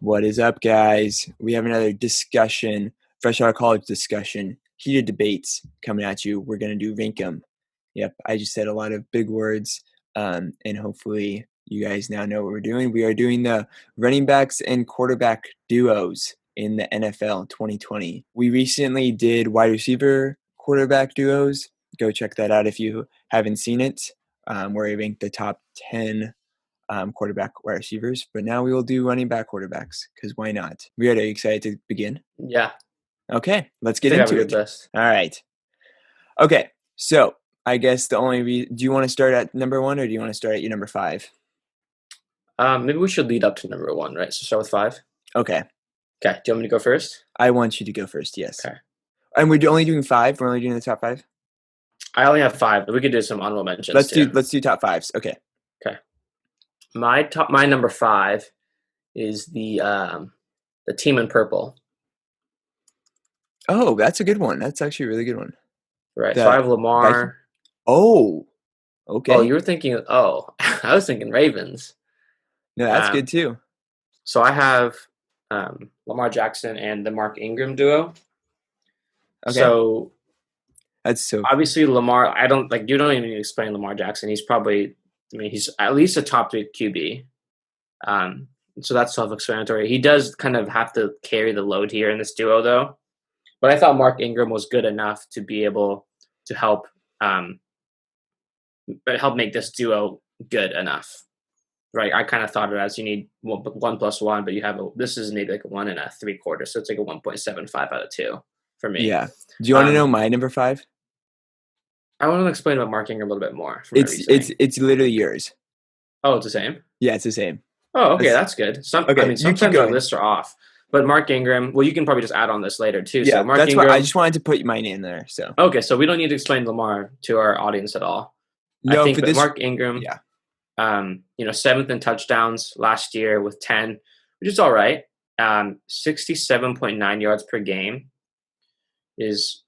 What is up, guys? We have another discussion, fresh out of college discussion, heated debates coming at you. We're going to do rank 'em. Yep, I just said a lot of big words, and hopefully you guys now know what we're doing. We are doing the running backs and quarterback duos in the NFL 2020. We recently did wide receiver quarterback duos. Go check that out if you haven't seen it, where I ranked the top 10 quarterback wide receivers, but now we will do running back quarterbacks because why not? We are excited to begin. Yeah. Okay, let's I get think I have a into good it. list. All right. Okay, so I guess the only do you want to start at number 1 or do you want to start at your number 5? Maybe we should lead up to number 1, right? So start with 5. Okay, Okay. Do you want me to go first? I want you to go first. Yes. Okay. And we're only doing 5. We're only doing the top 5. I only have 5, but we could do some honorable mentions Let's too. do top 5s. Okay. Okay. My number 5 is the team in purple. Oh, that's a good one. That's actually a really good one. Right. So I have Lamar. Oh, okay. Oh, you were thinking. Oh, I was thinking Ravens. No, that's good too. So I have Lamar Jackson and the Mark Ingram duo. Okay. So that's so obviously Lamar. You don't even need to explain Lamar Jackson. He's probably. I mean, he's at least a top 3 QB. So that's self-explanatory. He does kind of have to carry the load here in this duo, though. But I thought Mark Ingram was good enough to be able to help make this duo good enough, right? I kind of thought it as you need 1 plus 1, but you have this is maybe like a 1 3/4, so it's like a 1.75 out of 2 for me. Yeah. Do you want to know my number 5? I want to explain about Mark Ingram a little bit more. It's literally yours. Oh, it's the same? Yeah, it's the same. Oh, okay, that's good. Sometimes our lists are off. But Mark Ingram, well, you can probably just add on this later too. Yeah, so Mark that's Ingram, why I just wanted to put mine in there. So okay, so we don't need to explain Lamar to our audience at all. No, I think for this, Mark Ingram, yeah, 7th in touchdowns last year with 10, which is all right. 67.9 yards per game it's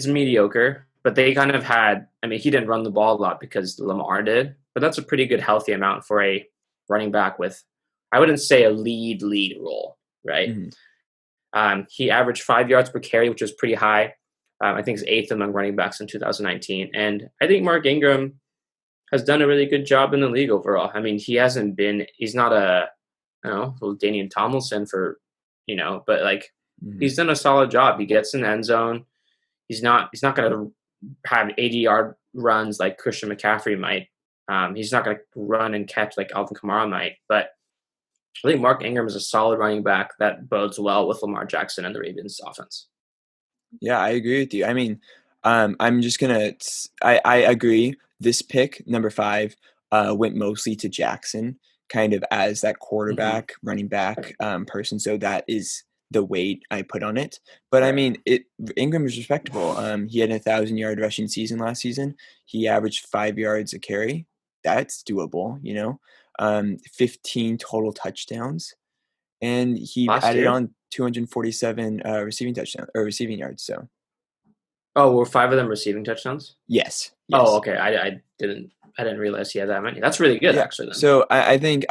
mediocre. But they kind of had, he didn't run the ball a lot because Lamar did. But that's a pretty good, healthy amount for a running back with, I wouldn't say a lead role, right? Mm-hmm. He averaged 5 yards per carry, which was pretty high. I think he's 8th among running backs in 2019. And I think Mark Ingram has done a really good job in the league overall. I mean, he's not little Daniel Tomlinson but like he's done a solid job. He gets in the end zone. He's not going to have 80-yard runs like Christian McCaffery might. He's not going to run and catch like Alvin Kamara might. But I think Mark Ingram is a solid running back that bodes well with Lamar Jackson and the Ravens offense. Yeah, I agree with you. I mean, I'm just going to – I agree. This pick, number 5, went mostly to Jackson kind of as that quarterback, running back person. So that is – the weight I put on it. But I mean, Ingram is respectable. He had a 1,000-yard rushing season last season. He averaged 5 yards a carry. That's doable, 15 total touchdowns. And he added on 247 receiving yards. So. Oh, were 5 of them receiving touchdowns? Yes. Oh, okay. I didn't realize he had that many. That's really good, actually. Then. So I think,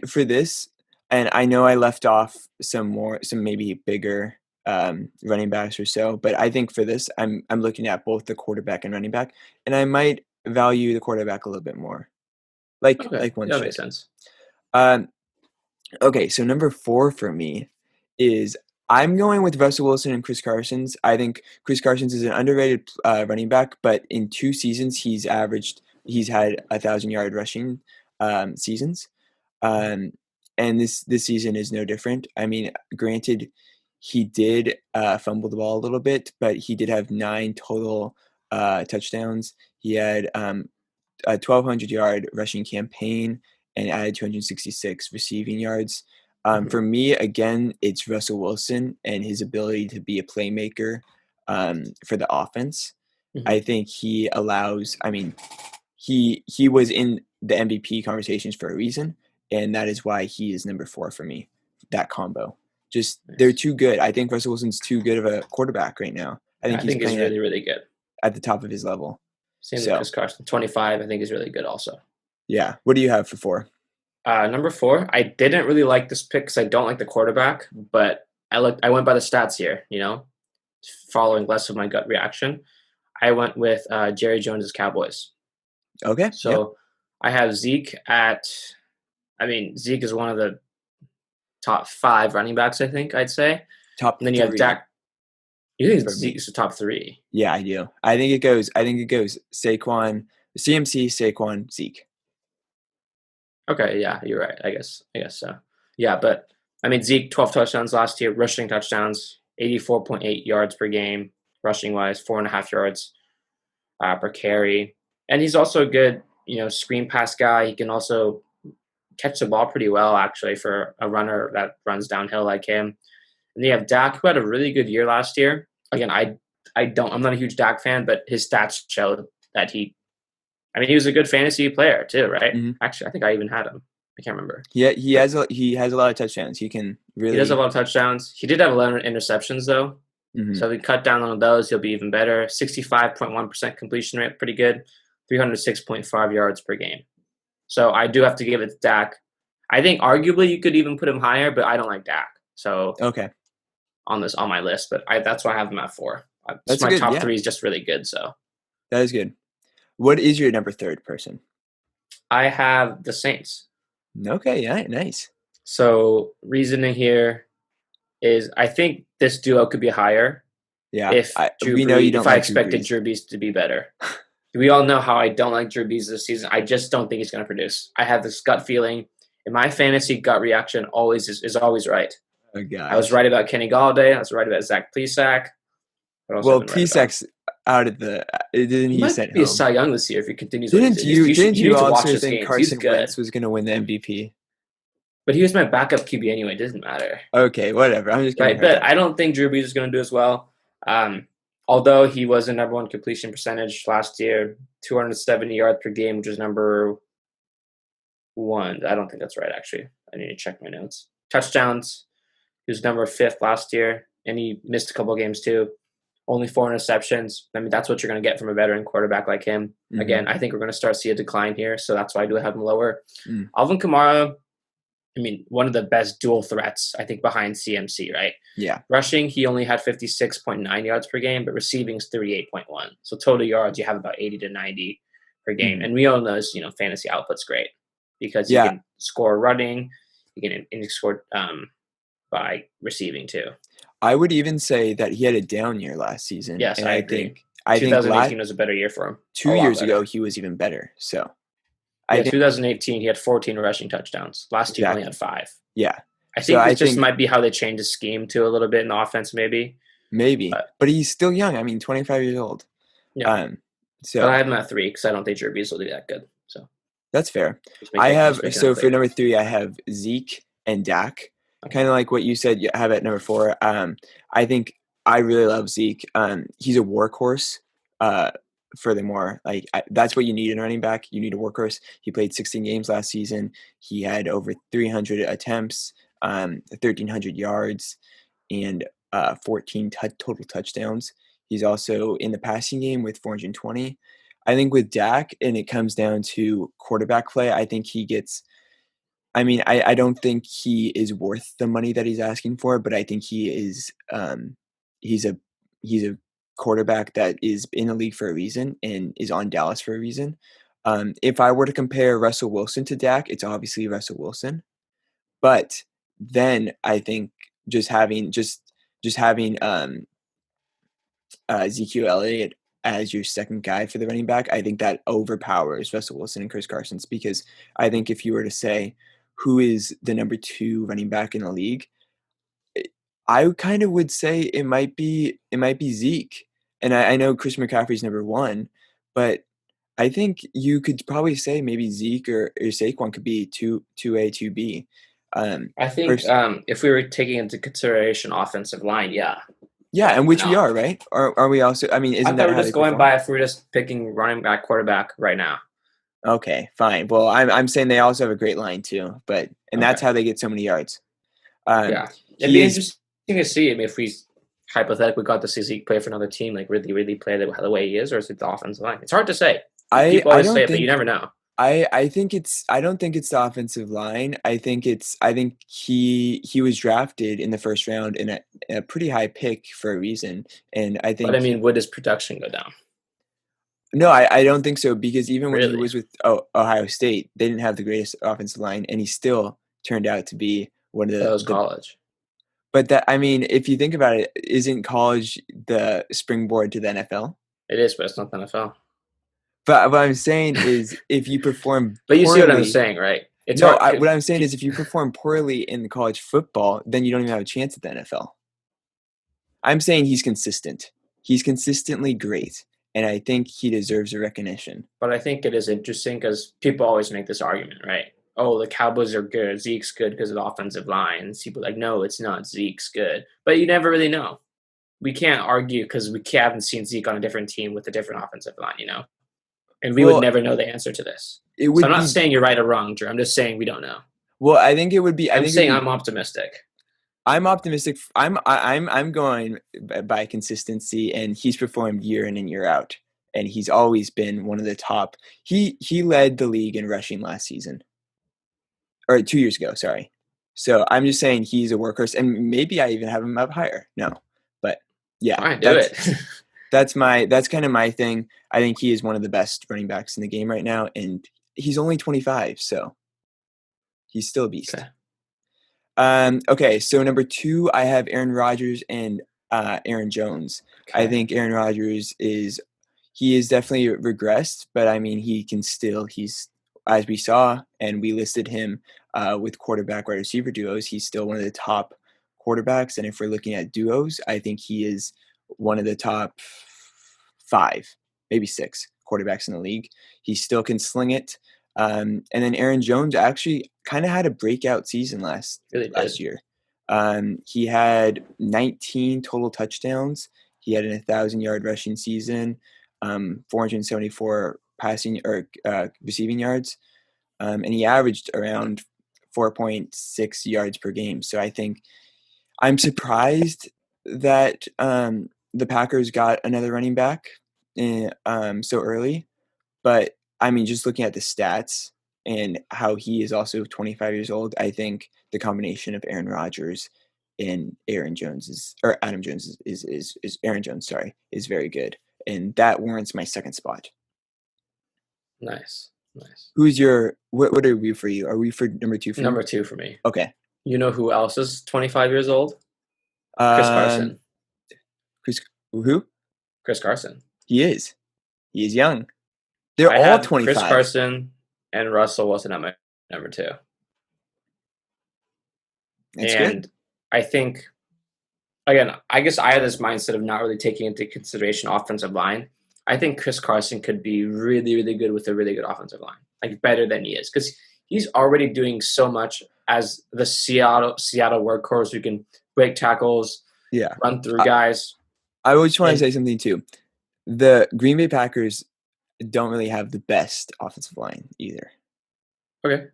for this, and I know I left off some maybe bigger running backs or so, but I think for this, I'm looking at both the quarterback and running back, and I might value the quarterback a little bit more, like one that should. Makes sense. Okay, so number 4 for me is I'm going with Russell Wilson and Chris Carsons. I think Chris Carsons is an underrated running back, but in 2 seasons he's had 1,000-yard rushing seasons. And this season is no different. I mean, granted, he did fumble the ball a little bit, but he did have 9 total touchdowns. He had a 1,200-yard rushing campaign and added 266 receiving yards. For me, again, it's Russell Wilson and his ability to be a playmaker for the offense. I think he allows – he was in the MVP conversations for a reason. And that is why he is number 4 for me, that combo. Just, they're too good. I think Russell Wilson's too good of a quarterback right now. I think he's really, really good. At the top of his level. Same with Chris Carson. 25, I think, is really good also. Yeah. What do you have for 4? Number 4, I didn't really like this pick because I don't like the quarterback, but I went by the stats here, following less of my gut reaction. I went with Jerry Jones's Cowboys. Okay. Yep. So I have Zeke Zeke is one of the top 5 running backs, I think I'd say. Top And then you have 3 Dak. You think for me. Zeke's the top 3? Yeah, I do. I think it goes. Saquon, CMC, Saquon, Zeke. Okay, yeah, you're right. I guess so. Yeah, but Zeke 12 touchdowns last year, rushing touchdowns, 84.8 yards per game, rushing wise, 4.5 yards per carry, and he's also a good screen pass guy. He can also catch the ball pretty well actually for a runner that runs downhill like him. And you have Dak, who had a really good year last year. Again, I'm not a huge Dak fan, but his stats showed that he was a good fantasy player too, right? Mm-hmm. Actually, I think I even had him. I can't remember. Yeah, he has a lot of touchdowns. He can really. He does have a lot of touchdowns. He did have 11 interceptions though, Mm-hmm. so if we cut down on those, he'll be even better. 65.1% completion rate, pretty good. 306.5 yards per game. So I do have to give it to Dak. I think arguably you could even put him higher, but I don't like Dak. So Okay, on my list, but that's why I have him at 4. that's a My good. top Yeah, 3 is just really good. So that is good. What is your number 3rd person? I have the Saints. Okay, yeah, nice. So reasoning here is I think this duo could be higher Yeah, if we know you if don't I like Drew expected Brees. Drew Brees to be better. We all know how I don't like Drew Brees this season. I just don't think he's going to produce. I have this gut feeling, and my fantasy gut reaction always is always right. Oh I was gosh. right about Kenny Galladay. I was right about Zach Plesac. What else have I Well, been right about? Plesac's out of the. Didn't He he might sent be a home? Cy Young this year if he continues what he's Didn't doing. you? Didn't You you need to watch also his think games. He's Carson good. Wentz was going to win the MVP? But he was my backup QB anyway. It doesn't matter. Okay, whatever. I'm just giving Right, her a hard but time. I don't think Drew Brees is going to do as well. Although he was a number 1 completion percentage last year, 270 yards per game, which is number 1. I don't think that's right, actually. I need to check my notes. Touchdowns, he was number 5th last year, and he missed a couple games too. Only 4 interceptions. That's what you're going to get from a veteran quarterback like him. Mm-hmm. Again, I think we're going to start to see a decline here, so that's why I do have him lower. Mm. Alvin Kamara, one of the best dual threats, I think, behind CMC, right? Yeah. Rushing, he only had 56.9 yards per game, but receiving is 38.1. So total yards, you have about 80 to 90 per game. Mm-hmm. And we all know this, fantasy output's great because you can score running, you can score by receiving too. I would even say that he had a down year last season. Yes, and I agree. I think 2018 was a better year for him. 2 years ago, he was even better. So, yeah, 2018, he had 14 rushing touchdowns. Last year, he only had 5. Yeah. I think this just might be how they changed the scheme to a little bit in the offense, maybe. Maybe. But he's still young. 25 years old. Yeah. But I have him at 3 because I don't think Drew Brees will do that good. So that's fair. For number 3, I have Zeke and Dak. Okay. Kind of like what you said, you have at number 4. I think I really love Zeke. He's a workhorse. Furthermore, that's what you need in a running back. You need a workhorse. He played 16 games last season. He had over 300 attempts, 1,300 yards, and 14 total touchdowns. He's also in the passing game with 420. I think with Dak, and it comes down to quarterback play, I think he gets – I don't think he is worth the money that he's asking for, but I think he is he's a quarterback that is in the league for a reason and is on Dallas for a reason. If I were to compare Russell Wilson to Dak, it's obviously Russell Wilson. But then I think just having Ezekiel Elliott as your second guy for the running back, I think that overpowers Russell Wilson and Chris Carsons, because I think if you were to say who is the number 2 running back in the league, I kind of would say it might be Zeke. And I know Chris McCaffery's number 1, but I think you could probably say maybe Zeke or Saquon could be 2A, 2B. I think if we were taking into consideration offensive line, yeah. Yeah, and which we are, right? Are we also? Isn't that how we're just going by if we're just picking running back, quarterback right now? Okay, fine. Well, I'm saying they also have a great line too, that's how they get so many yards. Yeah, it'd be interesting to see if we hypothetically got to see Zeke play for another team, like really, really play the way he is, or is it the offensive line? It's hard to say. People always say it, but you never know. I don't think it's the offensive line. I think he was drafted in the first round in a pretty high pick for a reason. And I But I think mean, would his production go down? no, I don't think so because even when he Really? was with Ohio State, they didn't have the greatest offensive line, and he still turned out to be one of That was the. college. But that I mean, if you think about it, isn't college the springboard to the NFL? It is, but it's not the NFL. But what I'm saying is, if you perform But you see what I'm poorly, saying, right? It's no, hard. what I'm saying is, if you perform poorly in college football, then you don't even have a chance at the NFL. I'm saying he's consistent. He's consistently great, and I think he deserves a recognition. But I think it is interesting because people always make this argument, right? Oh, the Cowboys are good. Zeke's good because of the offensive line. And people are like, no, it's not. Zeke's good. But you never really know. We can't argue because we haven't seen Zeke on a different team with a different offensive line, you know? And we would Well, never know the answer to this. it So I'm would not be saying you're right or wrong, Drew. I'm just saying we don't know. well. I think it would be. I I'm think it'd saying be. I'm optimistic. I'm optimistic. I'm going by consistency, and he's performed year in and year out, and he's always been one of the top. He led the league in rushing last season, or 2 years ago. Sorry. So I'm just saying he's a workhorse, and maybe I even have him up higher. No, but yeah, Fine, do it. that's kind of my thing. I think he is one of the best running backs in the game right now, and he's only 25, so he's still a beast. Okay. Okay, so number two, I have Aaron Rodgers and Aaron Jones. I Okay. think Aaron Rodgers he is definitely regressed, but I mean he's as we saw and we listed him with quarterback wide receiver duos. He's still one of the top quarterbacks, and if we're looking at duos, I think he is one of the top five, maybe six quarterbacks in the league. He still can sling it. And then Aaron Jones actually kind of had a breakout season Really last did. year. He had 19 total touchdowns. He had an 1,000-yard rushing season, 474 passing or receiving yards, and he averaged around 4.6 yards per game. So I think I'm surprised that the Packers got another running back so early. But I mean, just looking at the stats and how he is also 25 years old, I think the combination of Aaron Rodgers and Aaron Jones or Adam Jones is Aaron Jones, sorry, is very good. And that warrants my second spot. Nice. Nice. Who's your what are we for you? Are we for number two for you? Number two for me. Okay. You know who else is 25 years old? Chris Um Carson. Chris who? Chris Carson. He is. He is young. They're I all have Chris 25. Carson and Russell Wilson at my number two. That's good. And I think, again, I guess I had this mindset of not really taking into consideration offensive line. I think Chris Carson could be really, really good with a really good offensive line, like better than he is, because he's already doing so much as the Seattle workhorse who can break tackles, Yeah. run through guys. I just want to And say something too. The Green Bay Packers don't really have the best offensive line either. okay,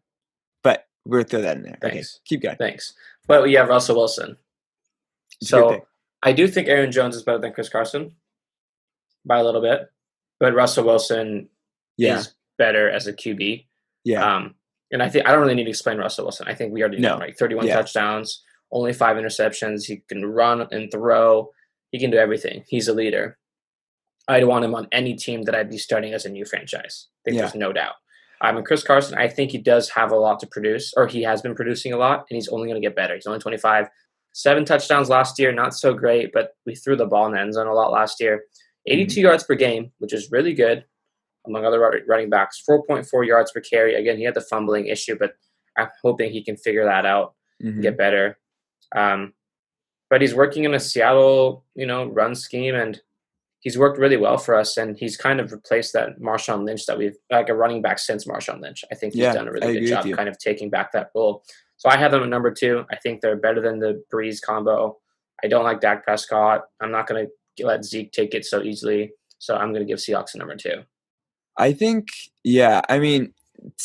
But we'll throw that in there. thanks, Okay, keep going. thanks. But we have Russell Wilson. It's a good pick. So I do think Aaron Jones is better than Chris Carson by a little bit, but Russell Wilson Yeah, is better as a QB. yeah, And I don't really need to explain Russell Wilson. I think we already know, no, right? 31 yeah, touchdowns, only 5 interceptions. He can run and throw. He can do everything. He's a leader. I'd want him on any team that I'd be starting as a new franchise. I think yeah. there's no doubt. And Chris Carson, I think he does have a lot to produce, or he has been producing a lot, and he's only going to get better. He's only 25. 7 touchdowns last year, not so great, but we threw the ball in the end zone a lot last year. 82 yards per game, which is really good, among other running backs. 4.4 yards per carry. Again, he had the fumbling issue, but I'm hoping he can figure that out and get better. But he's working in a Seattle, run scheme, and he's worked really well for us, and he's kind of replaced that Marshawn Lynch that we've like a running back since Marshawn Lynch. I think he's Yeah, done a I really good agree with job you. kind of taking back that role. So I have them at number 2. I think they're better than the Breeze combo. I don't like Dak Prescott. I'm not going to let Zeke take it so easily. So I'm going to give Seahawks a number 2. I think, yeah. I mean,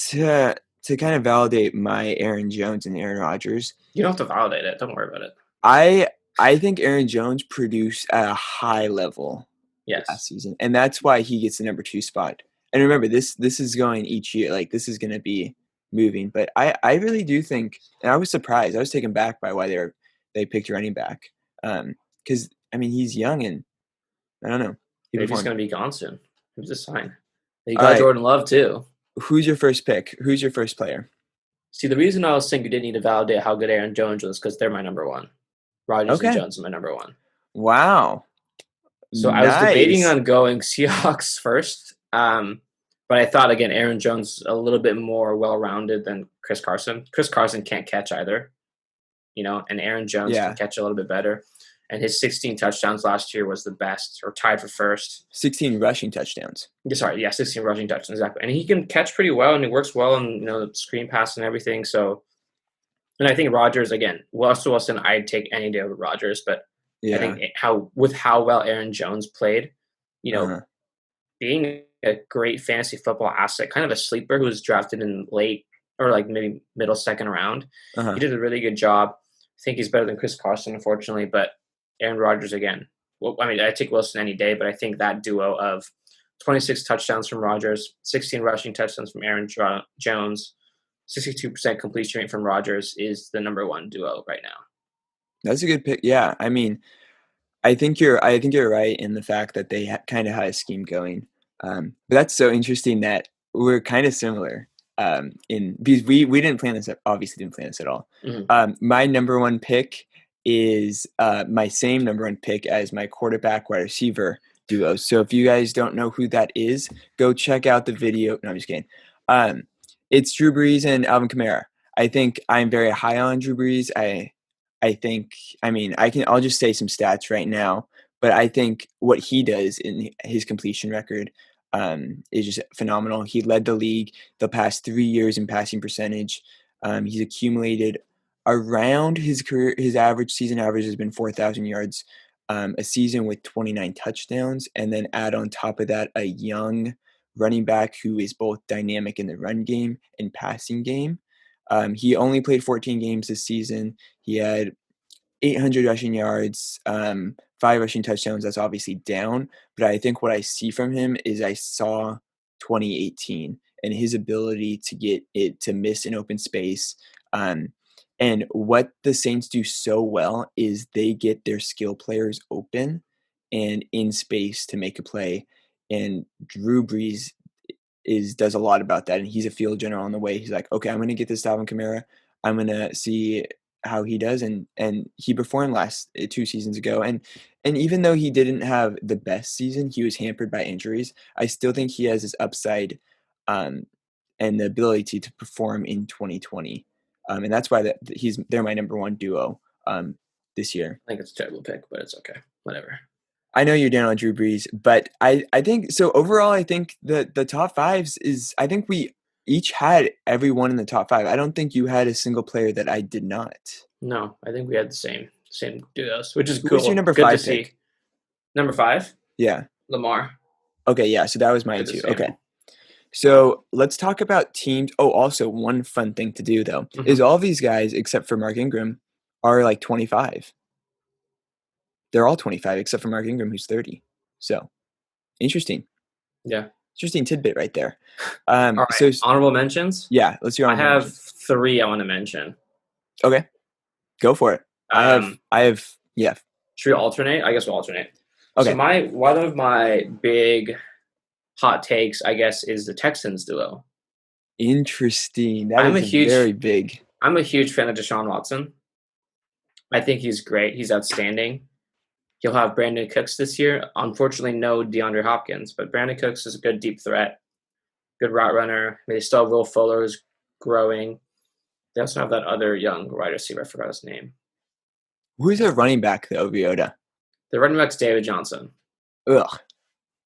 to kind of validate my Aaron Jones and Aaron Rodgers, You don't have to validate it. Don't worry about it. I think Aaron Jones produced at a high level last Yes. season, and that's why he gets the number 2 spot. And remember, this is going each year. Like this is going to be moving. But I really do think, and I was surprised. I was taken back by why they picked running back. Because I mean he's young and I don't know. He Maybe he's performed. going to be gone soon. Who's a sign? You All got right. Jordan Love too. Who's your first pick? Who's your first player? See, the reason I was saying you didn't need to validate how good Aaron Jones was because they're my number one. Rodgers and Okay. Jones are my number one. Wow. So I was debating Nice. on going Seahawks first, but I thought again Aaron Jones a little bit more well-rounded than Chris Carson. Chris Carson can't catch either, and Aaron Jones can Yeah. catch a little bit better. And his 16 touchdowns last year was the best, or tied for first. 16 rushing touchdowns. 16 rushing touchdowns exactly. And he can catch pretty well, and he works well in screen pass and everything. So, and I think Rodgers again, Russell Wilson, I'd take any day over Rodgers, but I Yeah. think how well Aaron Jones played, being a great fantasy football asset, kind of a sleeper who was drafted in late or like maybe middle second round. He did a really good job. I think he's better than Chris Carson, unfortunately, but Aaron Rodgers again. Well, I mean, I take Wilson any day, but I think that duo of 26 touchdowns from Rodgers, 16 rushing touchdowns from Aaron Jones, 62% completion rate from Rodgers is the number one duo right now. That's a good pick. Yeah, I mean, I think you're right in the fact that they kind of had a scheme going. But that's so interesting that we're kind of similar. Because we didn't plan this. Obviously, didn't plan this at all. Mm-hmm. My number one pick is my same number one pick as my quarterback wide receiver duo. So if you guys don't know who that is, go check out the video. No, I'm just kidding. It's Drew Brees and Alvin Kamara. I think I'm very high on Drew Brees. I think, I mean, I'll just say some stats right now, but I think what he does in his completion record is just phenomenal. He led the league the past 3 years in passing percentage. He's accumulated around his career, his season average has been 4,000 yards a season with 29 touchdowns. And then add on top of that, a young running back who is both dynamic in the run game and passing game. He only played 14 games this season. He had 800 rushing yards, 5 rushing touchdowns. That's obviously down, but I think what I see from him is I saw 2018 and his ability to get it to miss an open space. And what the Saints do so well is they get their skill players open and in space to make a play. And Drew Brees does a lot about that, and he's a field general on the way. He's like, okay, I'm going to get this to Alvin Kamara. I'm going to see how he does, and he performed last 2 seasons ago. And even though he didn't have the best season, he was hampered by injuries. I still think he has his upside, and the ability to perform in 2020. And that's why they're my number one duo this year. I think it's a terrible pick, but it's okay. Whatever. I know you're down on Drew Brees, but I think so overall. I think the top fives is I think we each had everyone in the top 5. I don't think you had a single player that I did not. No, I think we had the same duos, which is Who cool. was your number Good 5 to pick? see. Number 5, Yeah. Lamar. Okay, yeah. So that was mine Did the too. same. Okay. So let's talk about teams. Oh, also one fun thing to do though is all these guys except for Mark Ingram are like 25. They're all 25 except for Mark Ingram, who's 30. So interesting. Yeah. Interesting tidbit right there. All right. So honorable mentions? yeah, let's do I honorable have mentions. 3 I want to mention. Okay. Go for it. I have yeah. Should we alternate? I guess we'll alternate. Okay. So one of my big hot takes, I guess, is the Texans duo. Interesting. That is very big. I'm a huge fan of Deshaun Watson. I think he's great. He's outstanding. He'll have Brandon Cooks this year. Unfortunately, no DeAndre Hopkins, but Brandon Cooks is a good deep threat, good route runner. They still have Will Fuller who's growing. They also have that other young wide receiver. I forgot his name. Who's their running back, though, Ryota? The running back's David Johnson. Ugh.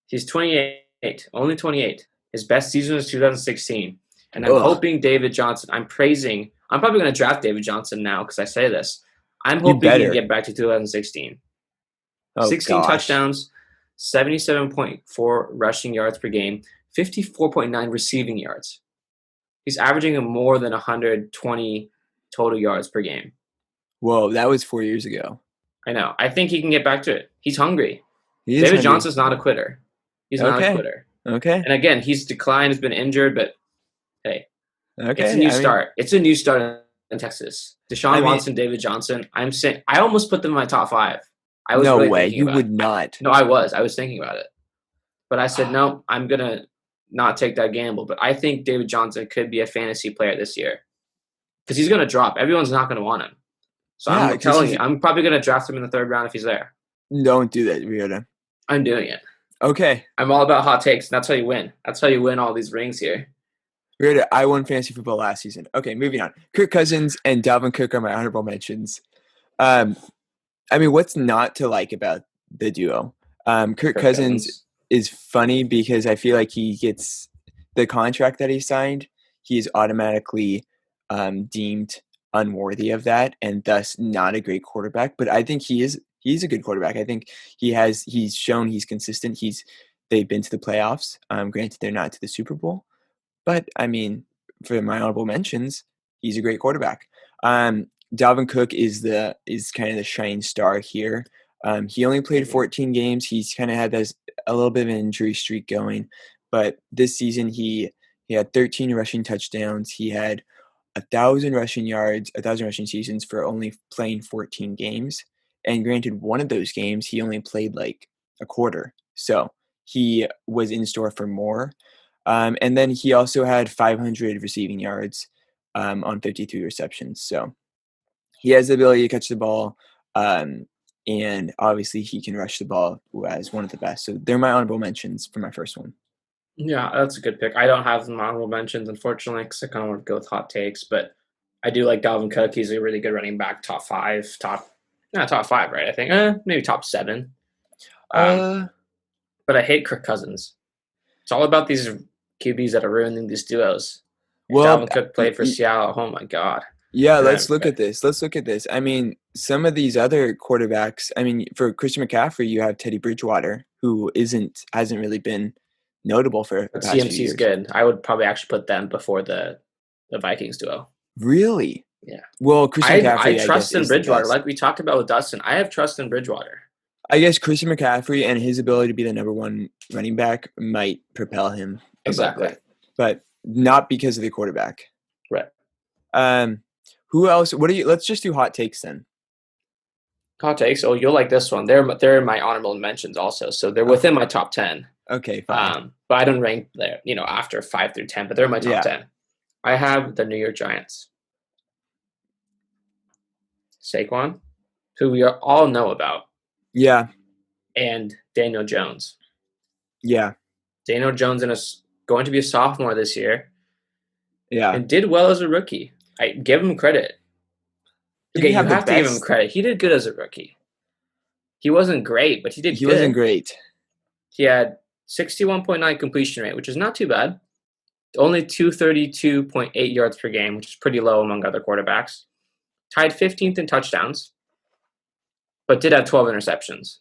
He's 28, only 28. His best season was 2016. And I'm hoping David Johnson, I'm probably going to draft David Johnson now because I say this. I'm hoping he can get back to 2016. 16 touchdowns, 77.4 rushing yards per game, 54.9 receiving yards. He's averaging more than 120 total yards per game. Whoa, that was 4 years ago. I know. I think he can get back to it. He's hungry. David Johnson's not a quitter. He's not a quitter. Okay. And again, he's declined, has been injured, but hey, it's a Okay. new I mean, start. It's a new start in Texas. I Deshaun mean, Watson, David Johnson. I'm saying I almost put them in my top 5. I was no really way. thinking You about it. would not. No, I was. I was thinking about it. But I said, no, I'm going to not take that gamble. But I think David Johnson could be a fantasy player this year because he's going to drop. Everyone's not going to want him. So Yeah, I'm because telling he's. you, I'm probably going to draft him in the 3rd round if he's there. Don't do that, Ryota. I'm doing it. Okay. I'm all about hot takes. That's how you win. That's how you win all these rings here. Ryota, I won fantasy football last season. Okay, moving on. Kirk Cousins and Dalvin Cook are my honorable mentions. I mean, what's not to like about the duo? Kirk Cousins is funny because I feel like he gets the contract that he signed. He is automatically deemed unworthy of that, and thus not a great quarterback. But I think he's a good quarterback. I think he's shown he's consistent. They've been to the playoffs. Granted, they're not to the Super Bowl, but I mean, for my honorable mentions, he's a great quarterback. Dalvin Cook is kind of the shining star here. He only played 14 games. He's kind of had a little bit of an injury streak going, but this season he had 13 rushing touchdowns. He had 1,000 rushing yards, 1,000 rushing seasons for only playing 14 games. And granted, one of those games he only played like a quarter, so he was in store for more. And then he also had 500 receiving yards on 53 receptions. So he has the ability to catch the ball, and obviously he can rush the ball as one of the best. So they're my honorable mentions for my first one. Yeah, that's a good pick. I don't have some honorable mentions, unfortunately, because I kind of want to go with hot takes. But I do like Dalvin Cook. He's a really good running back, top 5, top 5, right? I think maybe top 7. But I hate Kirk Cousins. It's all about these QBs that are ruining these duos. And Well, Dalvin Cook played for Seattle. Oh my God. yeah, And let's look at this. I mean, some of these other quarterbacks, I mean, for Christian McCaffery, you have Teddy Bridgewater, who hasn't really been notable for the past few CMC is years. good. I would probably actually put them before the Vikings duo. Really? Yeah. Well, Christian McCaffrey, I trust in is the Bridgewater, best. like we talked about with Dustin. I have trust in Bridgewater. I guess Christian McCaffrey and his ability to be the number 1 running back might propel him Exactly. above that, but not because of the quarterback. Right. Who else? Let's just do hot takes then. Hot takes. Oh, you'll like this one. They're my honorable mentions also, so they're within my top 10. Okay, fine. But I don't rank there, after 5 through 10. But they're my top 10. I have the New York Giants. Saquon, who we all know about. Yeah. And Daniel Jones. Yeah. Daniel Jones is going to be a sophomore this year. Yeah. And did well as a rookie. I give him credit. Okay, you have to give him credit. He did good as a rookie. He wasn't great, but he did good. He wasn't great. He had 61.9 completion rate, which is not too bad. Only 232.8 yards per game, which is pretty low among other quarterbacks. Tied 15th in touchdowns, but did have 12 interceptions.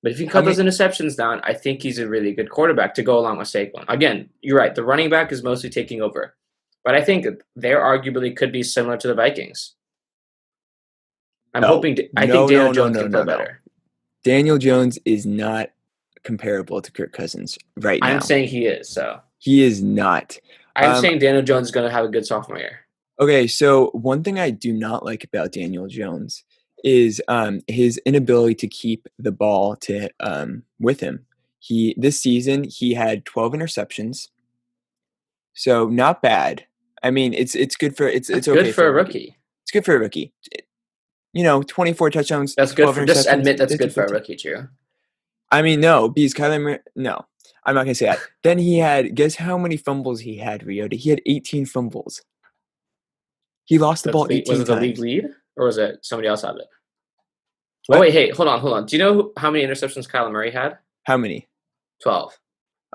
But if you cut those interceptions down, I think he's a really good quarterback to go along with Saquon. Again, you're right. The running back is mostly taking over. But I think there arguably could be similar to the Vikings. I think Daniel Jones can play better. Daniel Jones is not comparable to Kirk Cousins right now. I'm saying he is, so. He is not. I'm saying Daniel Jones is going to have a good sophomore year. Okay, so one thing I do not like about Daniel Jones is his inability to keep the ball with him. This season he had 12 interceptions, so not bad. I mean, it's good for it's okay good for a rookie. It's good for a rookie. 24 touchdowns. That's good for. Just admit that's good for a rookie, Drew. I mean, no, because no, I'm not gonna say that. Then he had. Guess how many fumbles he had, Ryota? He had 18 fumbles. He lost the ball 18 times. Was it the league lead, or was it somebody else had it? What? Oh wait, hey, hold on. Do you know how many interceptions Kyler Murray had? How many? 12.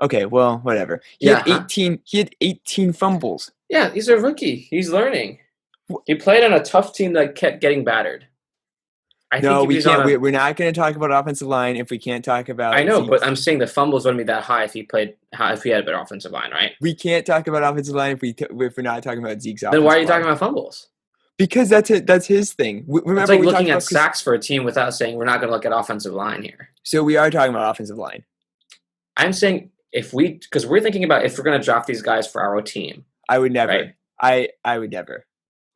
Okay, well, whatever. He had 18. He had 18 fumbles. Yeah, he's a rookie. He's learning. He played on a tough team that kept getting battered. We can't. We're not going to talk about offensive line if we can't talk about. I know, but I'm saying the fumbles wouldn't be that high if he had a better offensive line, right? We can't talk about offensive line if we're not talking about Zeke's offensive line. Then why are you talking about fumbles? Because that's it. That's his thing. Remember, it's like looking at sacks for a team without saying we're not going to look at offensive line here. So we are talking about offensive line. I'm saying because we're thinking about if we're going to draft these guys for our team, I would never. right? I would never.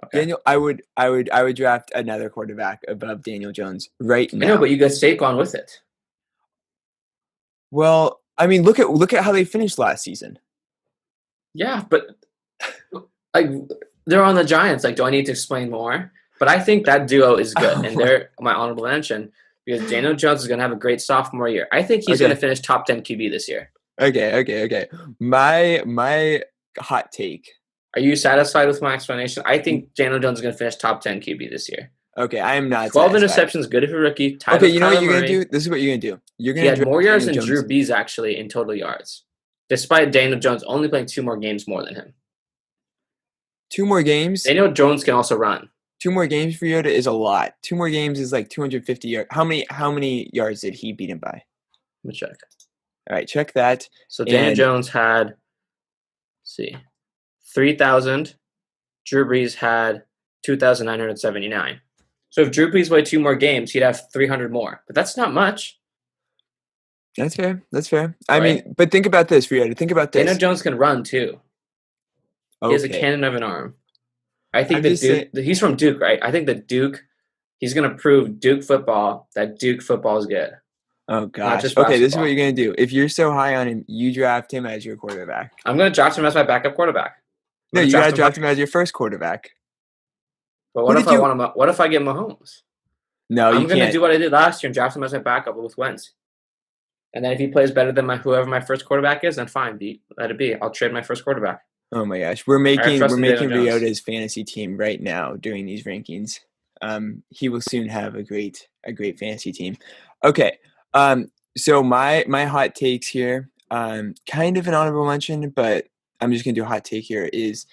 Okay. I would draft another quarterback above Daniel Jones right I know, now. but you got Saquon with it. Well, I mean, look at how they finished last season. Yeah, but like they're on the Giants. Like, do I need to explain more? But I think that duo is good, Oh and my. they're my honorable mention because Daniel Jones is going to have a great sophomore year. I think he's going to Okay. finish top 10 QB this year. Okay. My hot take. Are you satisfied with my explanation? I think Daniel Jones is going to finish top 10 QB this year. Okay, I am not 12 satisfied. interceptions, good for rookie. Tied Okay, with you know what Kyler you're gonna do? Murray. This is what you're gonna do. You're He gonna had draft more yards Daniel than Drew Jones. Brees actually in total yards, despite Daniel Jones only playing 2 more games more than him. 2 more games. Daniel Jones can also run. 2 more games for Ryota is a lot. 2 more games is like 250 yards. How many yards did he beat him by? Let me check. All right, check that. So Daniel And Jones had, let's see, 3,000. Drew Brees had 2,979. So if Drew Brees played 2 more games, he'd have 300 more. But that's not much, that's fair. That's fair. I right? mean, but think about this, Ryota. Think about Daniel this. Jones can run too. He has a Okay, cannon of an arm. I think I'm just saying. he's from Duke, right? I think that Duke, he's going to prove Duke football that Duke football is good, Oh not gosh. just Okay, this is what basketball. you're gonna do. If you're so high on him, you draft him as your quarterback. I'm going to draft him as my backup quarterback. I'm No, going to you draft gotta him draft high. him as your first quarterback. But Who what if did I you? want him? What if I get Mahomes? No, I'm you going to can't. do what I did last year and draft him as my backup with Wentz. And then if he plays better than whoever my first quarterback is, then fine, let it be. I'll trade my first quarterback. Oh my gosh, we're I making trust we're in Daniel making Jones. Ryota's fantasy team right now doing these rankings. He will soon have a great fantasy team. Okay, so my hot takes here, kind of an honorable mention, but I'm just gonna do a hot take here is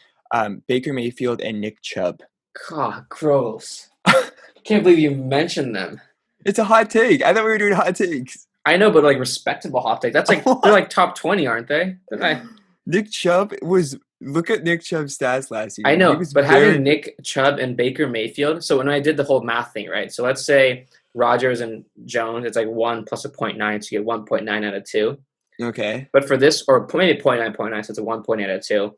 Baker Mayfield and Nick Chubb. God, gross. Can't believe you mentioned them. It's a hot take. I thought we were doing hot takes. I know, but like respectable hot take. That's like they're like top 20, aren't they? Nick Chubb was look at Nick Chubb's stats last I season. He know, was but very having Nick Chubb and Baker Mayfield. So when I did the whole math thing, right? So let's say Rodgers and Jones, it's like 1 plus a 0.9, so you get 1.9 out of 2. okay. But for this, or maybe 0.9, so it's a 1 out of 2.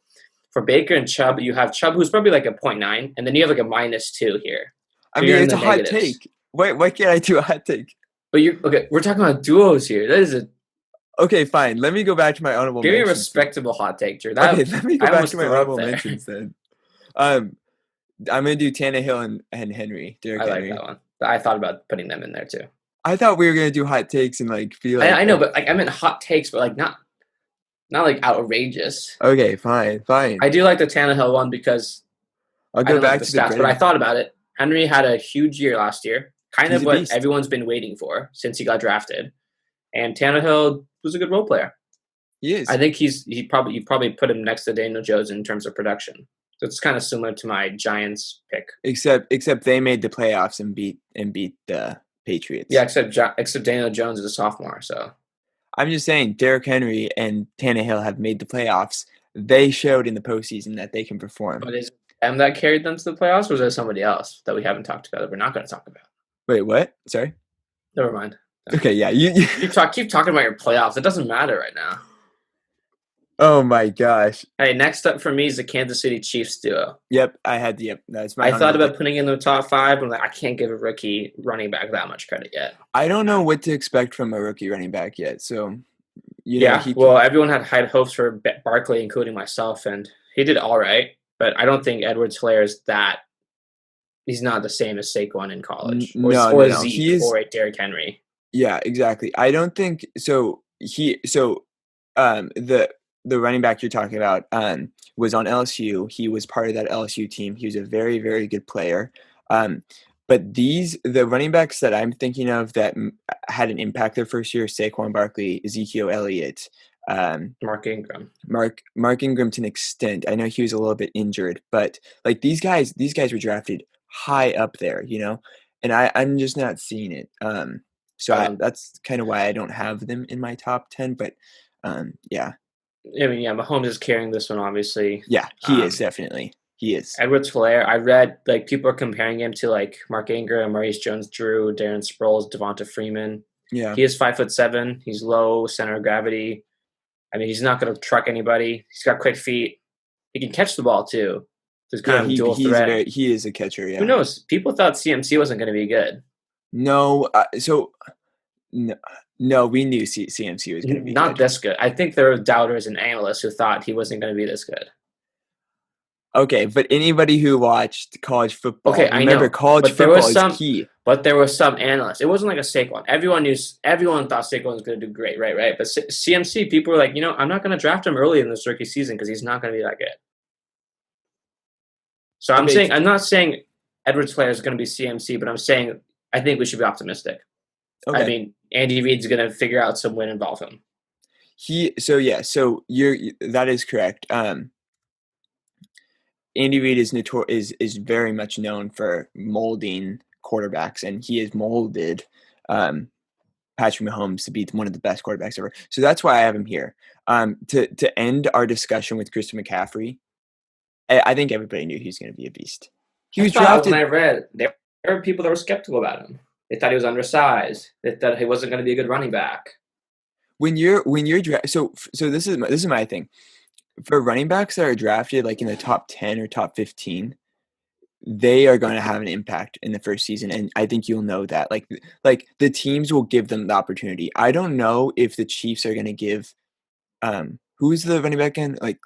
For Baker and Chubb, you have Chubb who's probably like a 0.9, and then you have like a -2 here. I So mean, you're in it's the a hot negatives. take. Why can't I do a hot take? But you're okay. We're talking about duos here. That is a Okay, fine. Let me go back to my honorable give me a mentions then. respectable hot take, Drew. Okay, That let me go I back to almost my threw up honorable there. mentions then. Um, I'm gonna do Tannehill and Henry, Derrick I like Henry. that one. I thought about putting them in there too. I thought we were gonna do hot takes and like be I like, know, but like I meant hot takes, but like not like outrageous. okay, fine. I do like the Tannehill one because I'll I go don't look at back the to the stats, but I bread. thought about it. Henry had a huge year last year, kind He's of a what beast. everyone's been waiting for since he got drafted. And Tannehill was a good role player. He I is. think you probably put him next to Daniel Jones in terms of production. So it's kind of similar to my Giants pick. Except they made the playoffs and beat the Yeah, Patriots. except Daniel Jones is a sophomore, so I'm just saying, Derrick Henry and Tannehill have made the playoffs. They showed in the postseason that they can perform. but is it them that carried them to the playoffs, or is there somebody else that we haven't talked about that we're not going to talk about? Wait, what? Sorry. Never mind. Okay, yeah, you Keep talking about your playoffs. It doesn't matter right now. Oh my gosh. Hey, next up for me is the Kansas City Chiefs duo. Yep. That's my I thought honorable. about putting in the top 5, but I'm like, I can't give a rookie running back that much credit yet. I don't know what to expect from a rookie running back yet. So, Yeah, he well, everyone had high hopes for Barkley, including myself, and he did all right. But I don't think Edwards-Helaire is that. He's not the same as Saquon in college, or no. Zeke, He is. or a Derrick Henry. Yeah, exactly. I don't think so. The running back you're talking about was on LSU. He was part of that LSU team. He was a very, very good player. But the running backs that I'm thinking of that had an impact their first year: Saquon Barkley, Ezekiel Elliott, Mark Ingram. Mark Ingram to an extent. I know he was a little bit injured, but like these guys were drafted high up there, and I'm just not seeing it. That's kind of why I don't have them in my top 10. But yeah. I mean, yeah, Mahomes is carrying this one, obviously. Yeah, he is definitely. He is. Edwards-Helaire, I read like people are comparing him to like Mark Ingram, Maurice Jones-Drew, Darren Sproles, Devonta Freeman. Yeah. He is 5'7". He's low center of gravity. I mean, he's not going to truck anybody. He's got quick feet. He can catch the ball too. He's Yeah, kind of dual threat. he is a catcher. Who Yeah. knows? People thought CMC wasn't going to be good. No, no, we knew CMC was going to be Not good. this good. I think there were doubters and analysts who thought he wasn't going to be this good. Okay, but anybody who watched college football, Okay, I remember know. college But there was football is some. key. But there were some analysts. It wasn't like a Saquon. Everyone thought Saquon was going to do great, right? But CMC, people were like, I'm not going to draft him early in this rookie season because he's not going to be that good. So I'm not saying Edwards-Helaire is going to be CMC, but I'm saying I think we should be optimistic. Okay. I mean, Andy Reid's going to figure out some way to involve him. So that is correct. Andy Reid is very much known for molding quarterbacks, and he has molded Patrick Mahomes to be one of the best quarterbacks ever. So that's why I have him here. To end our discussion with Christian McCaffrey, I think everybody knew he was going to be a beast. He was drafted. When I read, there were people that were skeptical about him. They thought he was undersized. They thought he wasn't going to be a good running back. When you're so this is my thing. For running backs that are drafted like in the top 10 or top 15, they are going to have an impact in the first season, and I think you'll know that. Like the teams will give them the opportunity. I don't know if the Chiefs are going to give who's the running back again? Like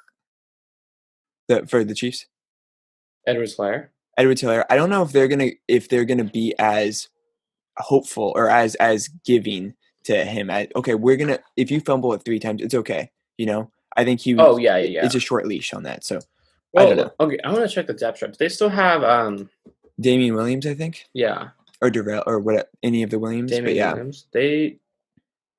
for the Chiefs? Edwards-Helaire. Edwards-Helaire. I don't know if they're gonna be as hopeful or as giving to him. Okay, if you fumble it 3 times, it's okay. I think he. Oh yeah. It's a short leash on that. So well, I don't know. Okay, I want to check the depth chart. Do they still have Damian Williams, I think. Yeah. Or Darrell or what? Any of the Williams? Damian Williams. They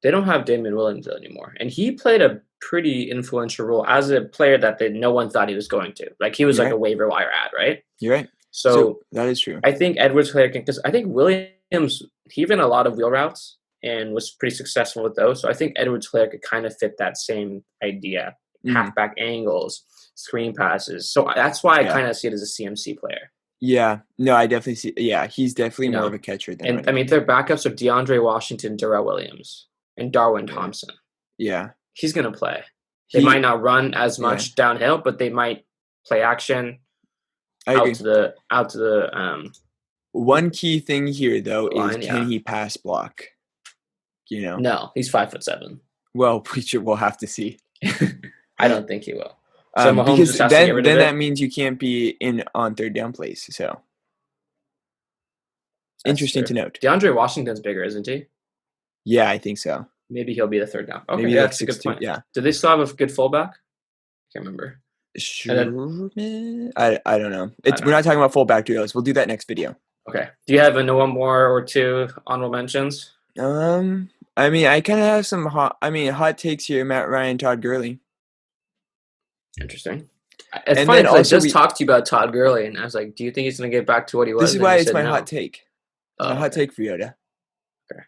don't have Damian Williams anymore, and he played a pretty influential role as a player that no one thought he was going to. Like he was a waiver wire ad, right? You're right. So that is true. I think Edwards-Helaire because I think Williams he ran a lot of wheel routes and was pretty successful with those. So I think Edwards-Helaire could kind of fit that same idea, halfback angles, screen passes. So that's why I kind of see it as a CMC player. Yeah, no, I definitely see. Yeah, he's definitely more of a catcher than. And I mean, their backups are DeAndre Washington, Darrell Williams, and Darwin Thompson. Yeah, he's gonna play. They might not run as much downhill, but they might play action out to the. One key thing here, though, is can he pass block? No, he's 5'7". Well, we'll have to see. I don't think he will. So Mahomes because then that means you can't be on third down plays. So that's interesting to note. DeAndre Washington's bigger, isn't he? Yeah, I think so. Maybe he'll be the third down. Okay, maybe that's a good point. Yeah. Do they still have a good fullback? I can't remember. I don't know. We're not talking about fullback duos. We'll do that next video. Okay. Do you have one more or two honorable mentions? I mean, I kind of have some hot takes here. Matt Ryan, Todd Gurley. Interesting. It's funny because I just talked to you about Todd Gurley, and I was like, "Do you think he's going to get back to what he was?" This is why it's my hot take. My hot take for Ryota. Okay.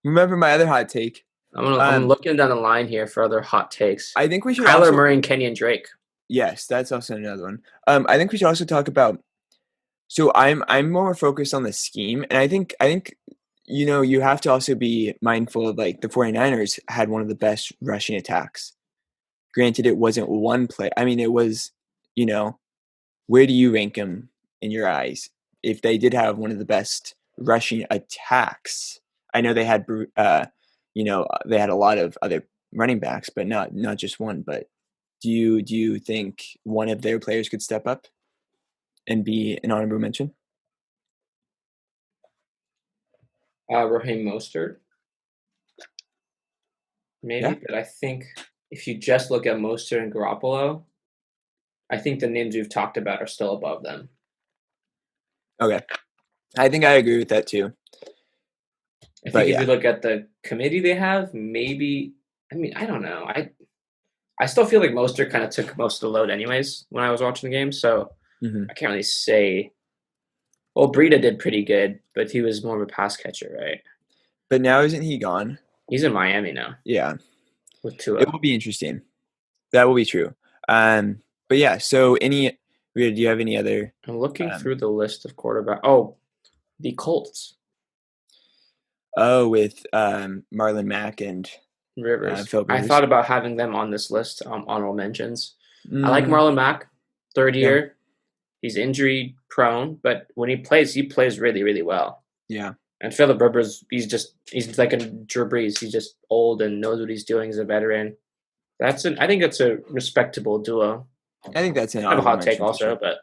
Remember my other hot take? I'm looking down the line here for other hot takes. I think we should Kyler Murray and Kenyon Drake. Yes, that's also another one. I think we should also talk about. So I'm more focused on the scheme, and I think you have to also be mindful of like the 49ers had one of the best rushing attacks. Granted, it wasn't one play. I mean, it was, where do you rank them in your eyes? If they did have one of the best rushing attacks, I know they had, they had a lot of other running backs, but not just one. But do you think one of their players could step up and be an honorable mention? Raheem Mostert, maybe, but I think if you just look at Mostert and Garoppolo, I think the names we've talked about are still above them. Okay, I think I agree with that too. I think if you look at the committee they have, maybe. I mean, I don't know. I still feel like Mostert kind of took most of the load, anyways, when I was watching the game. So I can't really say. Well, Breida did pretty good, but he was more of a pass catcher, right? But now isn't he gone? He's in Miami now. Yeah. With Tua. It will be interesting. That will be true. But yeah, so do you have any other? I'm looking through the list of quarterback. Oh, the Colts. Oh, with Marlon Mack and Rivers. Philip I Rivers. thought about having them on this list, honorable mentions. I like Mm, Marlon Mack, third yeah, year. He's injury prone, but when he plays really, really well. yeah. And Philip Rivers, he's like a Drew Brees. He's just old and knows what he's doing. He's a veteran. I think that's a respectable duo. I think that's an Kind of a honorable hot take mention for also, sure. but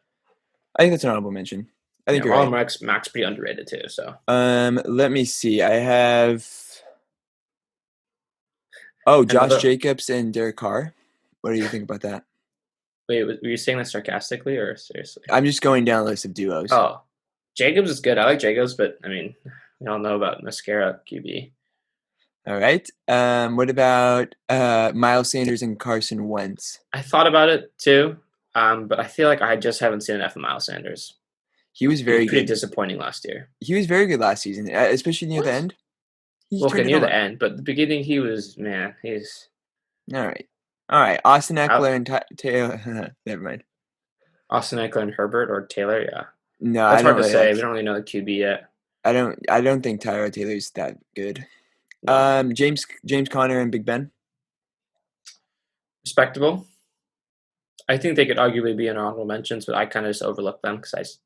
I think that's an honorable mention. I think you're Marlon right. Mack's pretty underrated too. So Let me see. I have Josh another. Jacobs and Derek Carr. What do you think about that? Wait, were you saying that sarcastically or seriously? I'm just going down a list of duos. Oh, Jacobs is good. I like Jacobs, but I mean, we all know about Mascara QB. All right. What about Miles Sanders and Carson Wentz? I thought about it too, but I feel like I just haven't seen enough of Miles Sanders. He was He was very pretty good. disappointing last year. He was very good last season, especially near the What? end. He Okay, turned it near the on. end, but the beginning he was he's All right. All right. Austin out. Eckler and Taylor. Never mind. Austin Eckler and Herbert or Taylor, yeah. No, I That's hard don't to really say. like. We don't really know the QB yet. I don't think Tyrod Taylor's that good. No. James Conner and Big Ben. Respectable. I think they could arguably be in honorable mentions, but I kind of just overlooked them because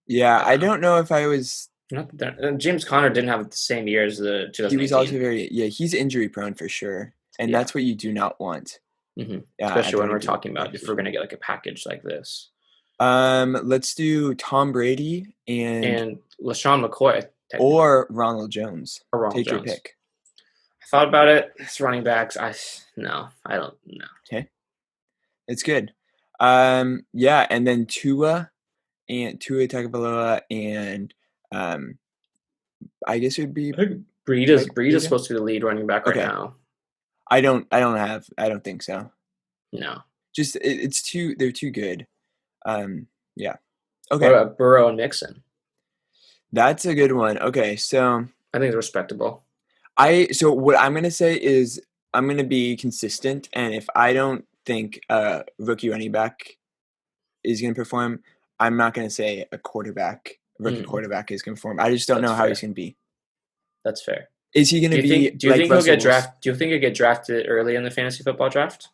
Yeah, I I don't know. don't know if I was. Not that James Conner didn't have the same year as the He was also 2018. he's injury prone for sure, and Yeah. that's what you do not want. At Especially when we're running talking back about if we're position. going to get like a package like this. Let's do Tom Brady And LaShawn McCoy, technically, or Ronald Jones. or Ronald Take your Jones. pick. I thought about it. It's running backs. I don't know. Okay, it's good. Yeah, and then Tua Tagovailoa and um, I guess it would be I think Mike Breed is Breida. supposed to be the lead running back right Okay, now. I don't think so. No. Just they're too good. Yeah. What Okay, about Burrow and Mixon? that's a good one. Okay, so I think it's respectable. so what I'm gonna say is I'm gonna be consistent, and if I don't think a rookie running back is gonna perform, I'm not gonna say rookie quarterback is gonna perform. I just don't That's know how he's fair. gonna be. That's fair. Is he gonna be Do you like think he'll Russell get Wilson? drafted? Do you think he'll get drafted early in the fantasy football draft?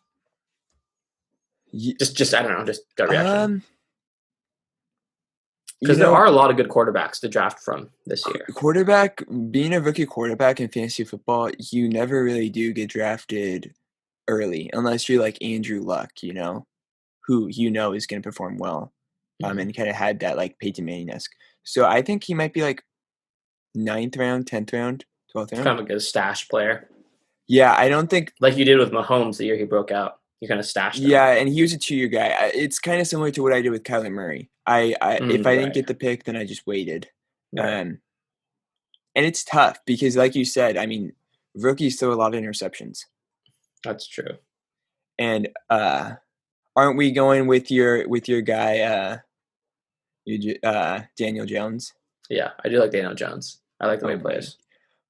Just I don't know. Just gut reaction. Um, Because there are a lot of good quarterbacks to draft from this year. being a rookie quarterback in fantasy football, you never really do get drafted early unless you're like Andrew Luck, who is going to perform well, and kind of had that like Peyton Manning-esque. So I think he might be like 9th round, 10th round, 12th round. Kind of like a stash player. Yeah, I don't think like you did with Mahomes the year he broke out. You kind of stashed him. Yeah, and he was a 2-year guy. It's kind of similar to what I did with Kyler Murray. If I didn't Right. get the pick, then I just waited. Right. And it's tough because, like you said, I mean, rookies throw a lot of interceptions. That's true. And aren't we going with your guy, Daniel Jones? Yeah, I do like Daniel Jones. I like the way he plays.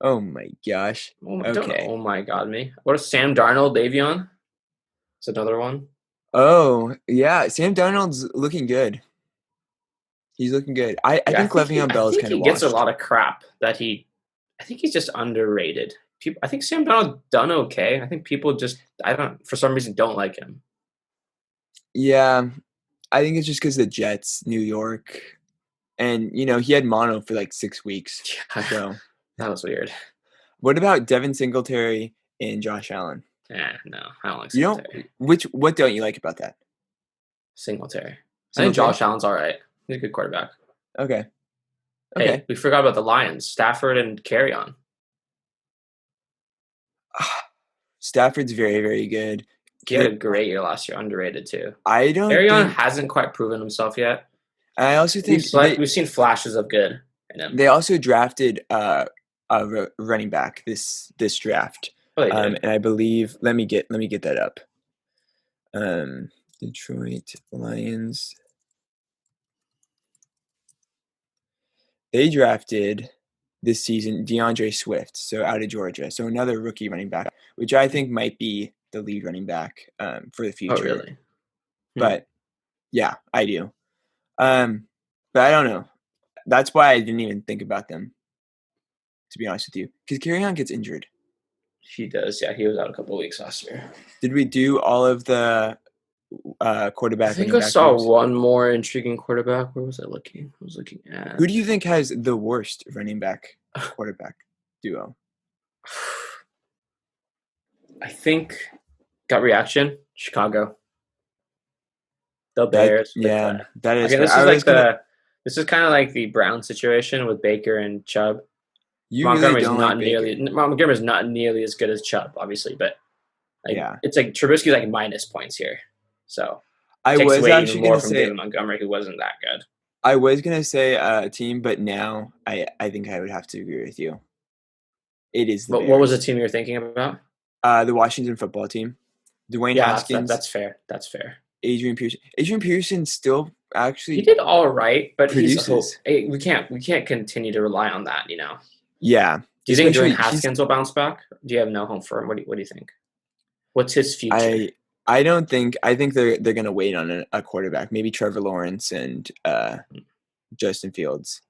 Oh my gosh! Don't oh my god, me. What is Sam Darnold, Davion? It's another one. Oh yeah, Sam Darnold's looking good. He's looking good. I think Le'Veon Bell is kind of he gets a washed. lot of crap I think he's just underrated. I think Sam Darnold done okay. I think people just for some reason don't like him. Yeah, I think it's just because the Jets, New York, and he had mono for like 6 weeks. So that was weird. What about Devin Singletary and Josh Allen? No, I don't like Singletary. What don't you like about that? Singletary. I think Josh Allen's all right. He's a good quarterback. Okay. Hey, we forgot about the Lions. Stafford and Carry-On. Stafford's very, very good. He had a great year last year. Underrated too. I don't Carry-On think hasn't quite proven himself yet. I also think we've seen flashes of good in him. They also drafted a running back this draft. Oh, they did. And I believe let me get that up. Detroit Lions. They drafted this season DeAndre Swift, so out of Georgia. So another rookie running back, which I think might be the lead running back for the future. Oh, really? But yeah, I do. But I don't know. That's why I didn't even think about them, to be honest with you, because Carry-On gets injured. He does. Yeah, he was out a couple of weeks last year. Did we do all of the I quarterback, think running I back saw duos? one more intriguing quarterback. Where was I looking? I was looking at. Who do you think has the worst running back quarterback duo? I think gut reaction. Chicago. The That Bears with yeah, that is again. fair. I was gonna. This is kind of like the Brown situation with Baker and Chubb. You really don't like Baker. Montgomery's not nearly as good as Chubb, obviously, but like Yeah, it's like Trubisky's like minus points here, so I takes was away even actually more gonna from say David Montgomery, who wasn't that good. I was gonna say a team, but now I think I would have to agree with you. It is the But what was the Bears. team you were thinking about? The Washington football team. Dwayne Yeah, Haskins, that's fair. That's fair. Adrian Pearson. Adrian Pearson still He actually did all right, but he's a produces. hope. We can't continue to rely on that. Yeah, Do you think Dwayne especially he's. Haskins will bounce back? Do you have no home for him? What do you think? What's his future? I don't think. I think they're gonna wait on a quarterback. Maybe Trevor Lawrence and Justin Fields.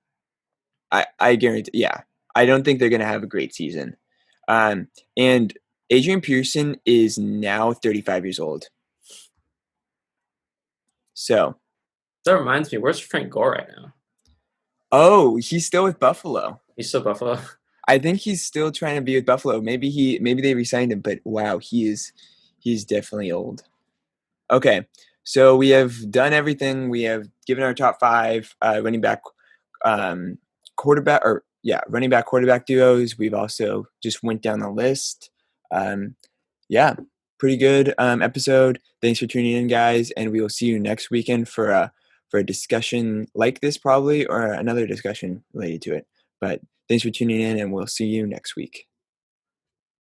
I guarantee. Yeah, I don't think they're gonna have a great season. And Adrian Pearson is now 35 years old. So, That reminds me, where's Frank Gore right now? oh, he's still with Buffalo. He's still Buffalo. I think he's still trying to be with Buffalo. Maybe they re-signed him, but wow, he's definitely old. Okay, so we have done everything. We have given our top five running back, quarterback, or yeah, running back quarterback duos. We've also just went down the list. Um, yeah, pretty good episode. Thanks for tuning in, guys, and we will see you next weekend for a discussion like this, probably, or another discussion related to it. But thanks for tuning in, and we'll see you next week.